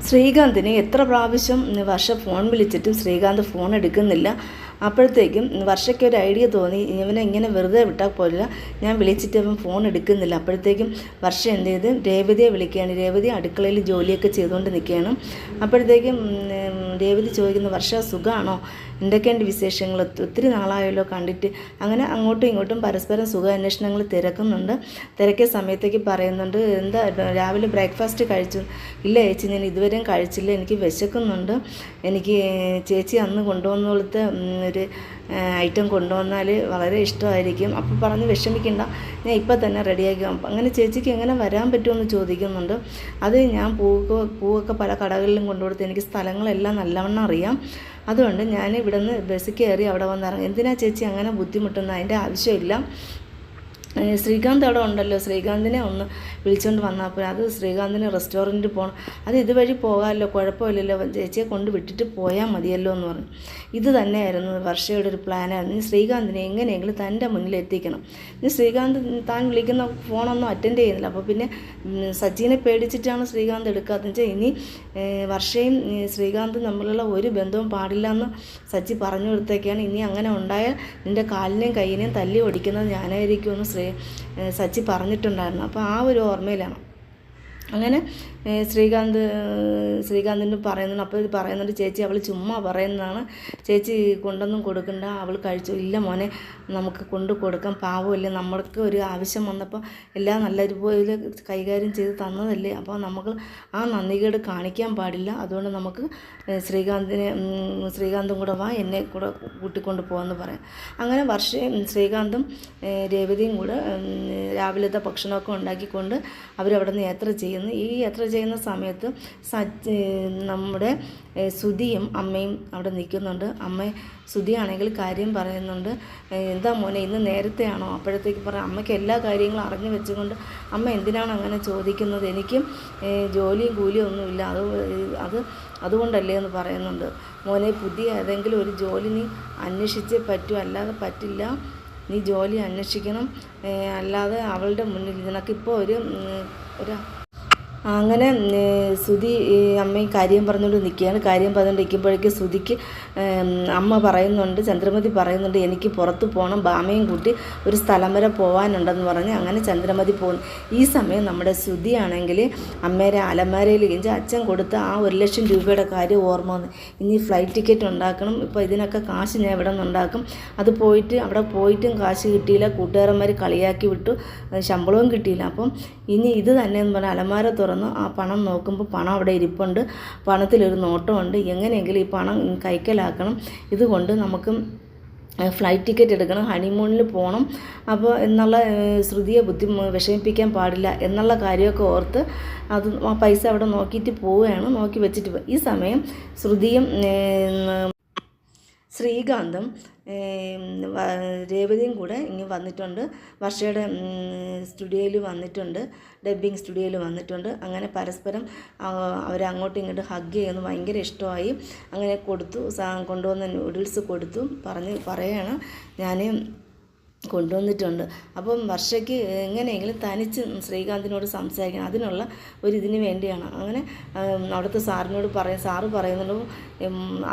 ശ്രീകാന്തിന് എത്ര പ്രാവശ്യം വർഷ ഫോൺ വിളിച്ചിട്ടും ശ്രീകാന്ത് ഫോൺ എടുക്കുന്നില്ല. അപ്പോഴത്തേക്കും വർഷയ്ക്ക് ഒരു ഐഡിയ തോന്നി, ഇവനെ ഇങ്ങനെ വെറുതെ വിട്ടാൽ പോലില്ല, ഞാൻ വിളിച്ചിട്ട് അവൻ ഫോൺ എടുക്കുന്നില്ല. അപ്പോഴത്തേക്കും വർഷ എന്ത് ചെയ്ത് രേവതിയെ വിളിക്കുകയാണ്. രേവതി അടുക്കളയിൽ ജോലിയൊക്കെ ചെയ്തുകൊണ്ട് നിൽക്കുകയാണ്. അപ്പോഴത്തേക്കും രേവതി ചോദിക്കുന്നു, വർഷ സുഖമാണോ, എന്തൊക്കെയുണ്ട് വിശേഷങ്ങൾ, ഒത്തിരി നാളായല്ലോ കണ്ടിട്ട്. അങ്ങനെ അങ്ങോട്ടും ഇങ്ങോട്ടും പരസ്പരം സുഖാന്വേഷണങ്ങൾ തിരക്കുന്നുണ്ട്. തിരക്കിയ സമയത്തേക്ക് പറയുന്നുണ്ട്, എന്താ രാവിലെ ബ്രേക്ക്ഫാസ്റ്റ് കഴിച്ചു? ഇല്ല ചേച്ചി, ഞാൻ ഇതുവരെയും കഴിച്ചില്ല, എനിക്ക് വിശക്കുന്നുണ്ട്. എനിക്ക് ചേച്ചി അന്ന് കൊണ്ടുവന്നോളത്തെ ഒരു ഐറ്റം കൊണ്ടുവന്നാൽ വളരെ ഇഷ്ടമായിരിക്കും. അപ്പോൾ പറഞ്ഞ് വിഷമിക്കണ്ട, ഞാൻ ഇപ്പം തന്നെ റെഡിയാക്കാം. അങ്ങനെ ചേച്ചിക്ക് എങ്ങനെ വരാൻ പറ്റുമെന്ന് ചോദിക്കുന്നുണ്ട്. അത് ഞാൻ പൂവൊക്കെ പല കടകളിലും കൊണ്ടുകൊടുത്ത് എനിക്ക് സ്ഥലങ്ങളെല്ലാം നല്ലവണ്ണം അറിയാം. അതുകൊണ്ട് ഞാൻ ഇവിടെ നിന്ന് ബസ്സിൽ കയറി അവിടെ വന്നിറങ്ങും. എന്തിനാ ചേച്ചി അങ്ങനെ ബുദ്ധിമുട്ടുന്നത്? അതിൻ്റെ ആവശ്യമില്ല. ശ്രീകാന്ത് അവിടെ ഉണ്ടല്ലോ, ശ്രീകാന്തിനെ ഒന്ന് വിളിച്ചുകൊണ്ട് വന്നപ്പോൾ അത് ശ്രീകാന്തിന് റെസ്റ്റോറൻറ്റിൽ പോകണം, അത് ഇതുവഴി പോകാമല്ലോ, കുഴപ്പമില്ലല്ലോ, ചേച്ചിയെ കൊണ്ട് വിട്ടിട്ട് പോയാൽ മതിയല്ലോ എന്ന് പറഞ്ഞു. ഇത് തന്നെയായിരുന്നു വർഷയുടെ ഒരു പ്ലാനായിരുന്നു. ഇനി ശ്രീകാന്തിനെ എങ്ങനെയെങ്കിലും തൻ്റെ മുന്നിൽ എത്തിക്കണം. ഇനി ശ്രീകാന്ത് താൻ വിളിക്കുന്ന ഫോണൊന്നും അറ്റൻഡ് ചെയ്യുന്നില്ല. അപ്പോൾ പിന്നെ സച്ചിനെ പേടിച്ചിട്ടാണ് ശ്രീകാന്ത് എടുക്കാത്തതെന്ന് വെച്ചാൽ ഇനി വർഷയും ശ്രീകാന്തും തമ്മിലുള്ള ഒരു ബന്ധവും പാടില്ല എന്ന് സച്ചി പറഞ്ഞു കൊടുത്തേക്കാണ്. ഇനി അങ്ങനെ ഉണ്ടായാൽ നിൻ്റെ കാലിനെയും കയ്യിനെയും തല്ലി ഓടിക്കുന്നത് ഞാനായിരിക്കുമെന്ന് സച്ചി പറഞ്ഞിട്ടുണ്ടായിരുന്നു. അപ്പോൾ ആ ഒരു ഓർമ്മയിലാണ്. അങ്ങനെ ശ്രീകാന്തിന് പറയുന്നുണ്ട്. അപ്പോൾ ഇത് പറയുന്നുണ്ട്, ചേച്ചി അവൾ ചുമ്മാ പറയുന്നതാണ്, ചേച്ചി കൊണ്ടൊന്നും കൊടുക്കണ്ട, അവൾ കഴിച്ചു. ഇല്ല മോനെ, നമുക്ക് കൊണ്ട് കൊടുക്കാം, പാവമല്ലേ, നമ്മൾക്ക് ഒരു ആവശ്യം വന്നപ്പോൾ എല്ലാം നല്ലതുപോലെ കൈകാര്യം ചെയ്ത് തന്നതല്ലേ, അപ്പോൾ നമുക്ക് ആ നന്ദികേട് കാണിക്കാൻ പാടില്ല. അതുകൊണ്ട് നമുക്ക് ശ്രീകാന്തും കൂടെ വാ, എന്നെ കൂടെ കൂട്ടിക്കൊണ്ട് പോകാമെന്ന് പറയാം. അങ്ങനെ വർഷയും ശ്രീകാന്തും രേവതിയും കൂടെ രാവിലത്തെ ഭക്ഷണമൊക്കെ ഉണ്ടാക്കിക്കൊണ്ട് അവരവിടെ നിന്ന് യാത്ര ചെയ്യുന്നു. ഈ യാത്ര ചെയ്യുന്ന സമയത്ത് നമ്മുടെ സുധിയും അമ്മയും അവിടെ നിൽക്കുന്നുണ്ട്. സുധിയാണെങ്കിൽ കാര്യം പറയുന്നുണ്ട്, എന്താ മോനെ ഇന്ന് നേരത്തെയാണോ? അപ്പോഴത്തേക്ക് പറയാം, അമ്മയ്ക്ക് എല്ലാ കാര്യങ്ങളും അറിഞ്ഞു വെച്ചുകൊണ്ട് അമ്മ എന്തിനാണ് അങ്ങനെ ചോദിക്കുന്നത്, എനിക്ക് ജോലിയും കൂലിയും ഒന്നുമില്ല, അതുകൊണ്ടല്ലേ എന്ന് പറയുന്നുണ്ട്. മോനെ, പുതിയ ഏതെങ്കിലും ഒരു ജോലി നീ അന്വേഷിച്ചേ പറ്റൂ, അല്ലാതെ പറ്റില്ല, നീ ജോലി അന്വേഷിക്കണം, അല്ലാതെ അവളുടെ മുന്നിൽ നിനക്കിപ്പോൾ ഒരു അങ്ങനെ സുധി അമ്മയും കാര്യം പറഞ്ഞുകൊണ്ട് നിൽക്കുകയാണ്. കാര്യം പറഞ്ഞുകൊണ്ടിരിക്കുമ്പോഴേക്ക് സുധിക്ക് അമ്മ പറയുന്നുണ്ട്, ചന്ദ്രമതി പറയുന്നുണ്ട്, എനിക്ക് പുറത്ത് പോകണം, ബാമയും കൂട്ടി ഒരു സ്ഥലം വരെ പോകാനുണ്ടെന്ന് പറഞ്ഞ് അങ്ങനെ ചന്ദ്രമതി പോകുന്നു. ഈ സമയം നമ്മുടെ സുധിയാണെങ്കിൽ അമ്മേരെ അലമാരയിൽ കഴിഞ്ഞ് അച്ഛൻ കൊടുത്ത ആ 1,00,000 രൂപയുടെ കാര്യം ഓർമ്മ വന്നു. ഇനി ഫ്ലൈറ്റ് ടിക്കറ്റ് ഉണ്ടാക്കണം, ഇപ്പോൾ ഇതിനൊക്കെ കാശ് ഞാൻ ഇവിടെ നിന്ന് ഉണ്ടാക്കും. അത് പോയിട്ട് അവിടെ പോയിട്ടും കാശ് കിട്ടിയില്ല, കൂട്ടുകാരന്മാർ കളിയാക്കി വിട്ടു, ശമ്പളവും കിട്ടിയില്ല. അപ്പം ഇനി ഇത് തന്നെ എന്ന് പറഞ്ഞാൽ അലമാര ആ പണം നോക്കുമ്പോൾ പണം അവിടെ ഇരിപ്പുണ്ട്, പണത്തിലൊരു നോട്ടമുണ്ട്, എങ്ങനെയെങ്കിലും ഈ പണം കൈക്കലാക്കണം, ഇതുകൊണ്ട് നമുക്ക് ഫ്ലൈറ്റ് ടിക്കറ്റ് എടുക്കണം, ഹണിമൂണിൽ പോകണം, അപ്പോൾ എന്നുള്ള ശ്രുതിയെ വിഷമിപ്പിക്കാൻ പാടില്ല എന്നുള്ള കാര്യമൊക്കെ ഓർത്ത് അത് ആ പൈസ അവിടെ നോക്കിയിട്ട് പോവുകയാണ്, നോക്കി വെച്ചിട്ട് ഈ സമയം ശ്രുതിയും ശ്രീകാന്തും രേവതിയും കൂടെ ഇങ്ങനെ വന്നിട്ടുണ്ട്. വർഷയുടെ സ്റ്റുഡിയോയിൽ വന്നിട്ടുണ്ട്, ഡബ്ബിങ് സ്റ്റുഡിയോയിൽ വന്നിട്ടുണ്ട്. അങ്ങനെ പരസ്പരം അവരങ്ങോട്ടും ഇങ്ങോട്ടും ഹഗ് ചെയ്യുന്നു, ഭയങ്കര ഇഷ്ടമായി. അങ്ങനെ കൊണ്ടുവന്ന നൂഡിൽസ് കൊടുത്തു, പറയുകയാണ്, ഞാൻ കൊണ്ടുവന്നിട്ടുണ്ട്. അപ്പം വർഷയ്ക്ക് എങ്ങനെയെങ്കിലും തനിച്ച് ശ്രീകാന്തിനോട് സംസാരിക്കണം, അതിനുള്ള ഇതിന് വേണ്ടിയാണ്. അങ്ങനെ അവിടുത്തെ സാറിനോട് സാറ് പറയുന്നുണ്ട്,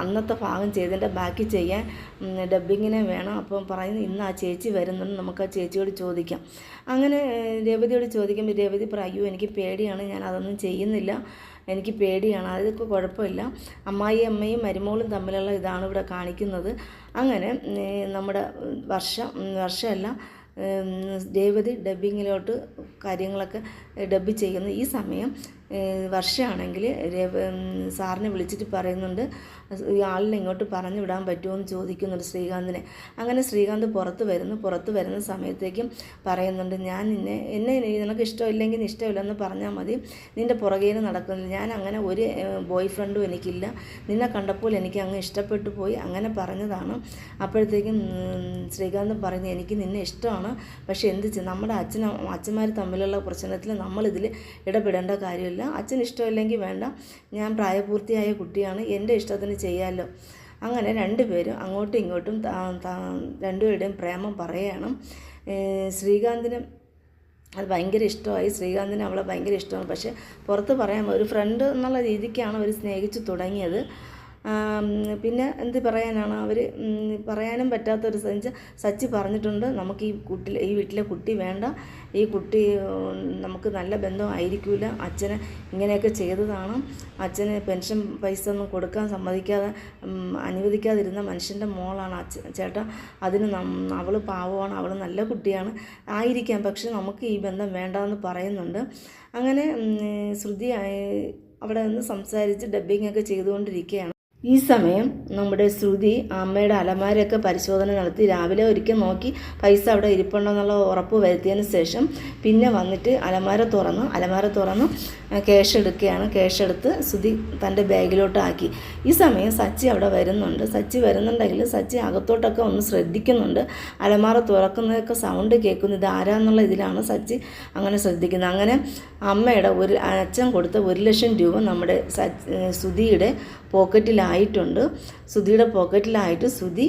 അന്നത്തെ ഭാഗം ചെയ്തതിൻ്റെ ബാക്കി ചെയ്യാൻ ഡബ്ബിങ്ങിനെ വേണം. അപ്പം പറയുന്നു, ഇന്ന് ആ ചേച്ചി വരുന്നുണ്ട്, നമുക്ക് ആ ചേച്ചിയോട് ചോദിക്കാം. അങ്ങനെ രേവതിയോട് ചോദിക്കുമ്പോൾ രേവതി പറയും, അയ്യോ എനിക്ക് പേടിയാണ്, ഞാൻ അതൊന്നും ചെയ്യുന്നില്ല, എനിക്ക് പേടിയാണ്, അതൊക്കെ കുഴപ്പമില്ല, അമ്മയും മരുമോളും തമ്മിലുള്ള ഇതാണ് ഇവിടെ കാണിക്കുന്നത്. അങ്ങനെ നമ്മുടെ വർഷമല്ല രേവതി ഡബ്ബിങ്ങിലോട്ട് കാര്യങ്ങളൊക്കെ ഡബ്ബ് ചെയ്യുന്നു. ഈ സമയം വർഷമാണെങ്കിൽ സാറിനെ വിളിച്ചിട്ട് പറയുന്നുണ്ട്, ഈ ആളിനെ ഇങ്ങോട്ട് പറഞ്ഞു വിടാൻ പറ്റുമോ എന്ന് ചോദിക്കുന്നുണ്ട് ശ്രീകാന്തിനെ. അങ്ങനെ ശ്രീകാന്ത് പുറത്ത് വരുന്ന സമയത്തേക്കും പറയുന്നുണ്ട്, ഞാൻ എന്നെ നിനക്ക് ഇഷ്ടമില്ലെങ്കിൽ ഇഷ്ടമില്ലെന്ന് പറഞ്ഞാൽ മതി, നിൻ്റെ പുറകേന് നടക്കുന്നില്ല, ഞാൻ അങ്ങനെ ഒരു ബോയ് ഫ്രണ്ടും എനിക്കില്ല, നിന്നെ കണ്ടപ്പോൾ എനിക്ക് അങ്ങ് ഇഷ്ടപ്പെട്ടു പോയി, അങ്ങനെ പറഞ്ഞതാണ്. അപ്പോഴത്തേക്കും ശ്രീകാന്ത് പറയുന്നത്, എനിക്ക് നിന്നെ ഇഷ്ടമാണ്, പക്ഷേ നമ്മുടെ അച്ഛന്മാർ തമ്മിലുള്ള പ്രശ്നത്തിൽ നമ്മളിതിൽ ഇടപെടേണ്ട കാര്യമില്ല, അച്ഛന് ഇഷ്ടമില്ലെങ്കിൽ വേണ്ട, ഞാൻ പ്രായപൂർത്തിയായ കുട്ടിയാണ്, എൻ്റെ ഇഷ്ടത്തിന് ചെയ്യാമല്ലോ. അങ്ങനെ രണ്ടുപേരും അങ്ങോട്ടും ഇങ്ങോട്ടും രണ്ടുപേരുടെയും പ്രേമം പറയുകയാണ്. ശ്രീകാന്തിന് അത് ഭയങ്കര ഇഷ്ടമായി. ശ്രീകാന്തിന് അവളെ ഭയങ്കര ഇഷ്ടമാണ്. പക്ഷേ പുറത്ത് പറയാൻ ഒരു ഫ്രണ്ട് എന്നുള്ള രീതിക്കാണ് അവർ സ്നേഹിച്ച് തുടങ്ങിയത്. പിന്നെ എന്ത് പറയാനാണ്, അവർ പറയാനും പറ്റാത്തൊരു സച്ചി പറഞ്ഞിട്ടുണ്ട്, നമുക്ക് ഈ വീട്ടിലെ കുട്ടി വേണ്ട, ഈ കുട്ടി നമുക്ക് നല്ല ബന്ധമായിരിക്കില്ല, അച്ഛനെ ഇങ്ങനെയൊക്കെ ചെയ്തതാണ്, അച്ഛന് പെൻഷൻ പൈസ ഒന്നും കൊടുക്കാൻ അനുവദിക്കാതിരുന്ന മനുഷ്യൻ്റെ മോളാണ് ചേട്ടാ, അതിന് അവൾ പാവമാണ്, അവൾ നല്ല കുട്ടിയാണ് ആയിരിക്കാം, പക്ഷെ നമുക്ക് ഈ ബന്ധം വേണ്ടെന്ന് പറയുന്നുണ്ട്. അങ്ങനെ ശ്രുതി അവിടെ നിന്ന് സംസാരിച്ച് ഡബ്ബിങ്ങൊക്കെ ചെയ്തുകൊണ്ടിരിക്കുകയാണ്. ഈ സമയം നമ്മുടെ ശ്രുതി അമ്മയുടെ അലമാരയൊക്കെ പരിശോധന നടത്തി രാവിലെ ഒരിക്കൽ നോക്കി പൈസ അവിടെ ഇരിപ്പുണ്ടെന്നുള്ള ഉറപ്പ് വരുത്തിയതിന് ശേഷം പിന്നെ വന്നിട്ട് അലമാര തുറന്ന് ക്യാഷ് എടുക്കുകയാണ്. ക്യാഷ് എടുത്ത് ശ്രുതി തൻ്റെ ബാഗിലോട്ട് ആക്കി. ഈ സമയം സച്ചി അവിടെ വരുന്നുണ്ട്. സച്ചി വരുന്നുണ്ടെങ്കിൽ സച്ചി അകത്തോട്ടൊക്കെ ഒന്ന് ശ്രദ്ധിക്കുന്നുണ്ട്. അലമാര തുറക്കുന്നതൊക്കെ സൗണ്ട് കേൾക്കുന്നു, ഇത് ആരാന്നുള്ള ഇതിലാണ് സച്ചി അങ്ങനെ ശ്രദ്ധിക്കുന്നത്. അങ്ങനെ അമ്മയുടെ അച്ഛൻ കൊടുത്ത 1,00,000 രൂപ നമ്മുടെ ശ്രുതിയുടെ പോക്കറ്റിലായിട്ടുണ്ട്. ശ്രുതിയുടെ പോക്കറ്റിലായിട്ട് ശ്രുതി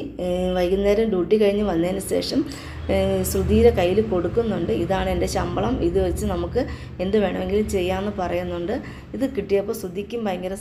വൈകുന്നേരം ഡ്യൂട്ടി കഴിഞ്ഞ് വന്നതിന് ശേഷം ശ്രുതിയുടെ കയ്യിൽ കൊടുക്കുന്നുണ്ട്. ഇതാണ് എൻ്റെ ശമ്പളം, ഇത് വെച്ച് നമുക്ക് എന്ത് വേണമെങ്കിലും ചെയ്യാമെന്ന് പറയുന്നുണ്ട്. ഇത് കിട്ടിയപ്പോൾ ശ്രുതിക്കും ഭയങ്കര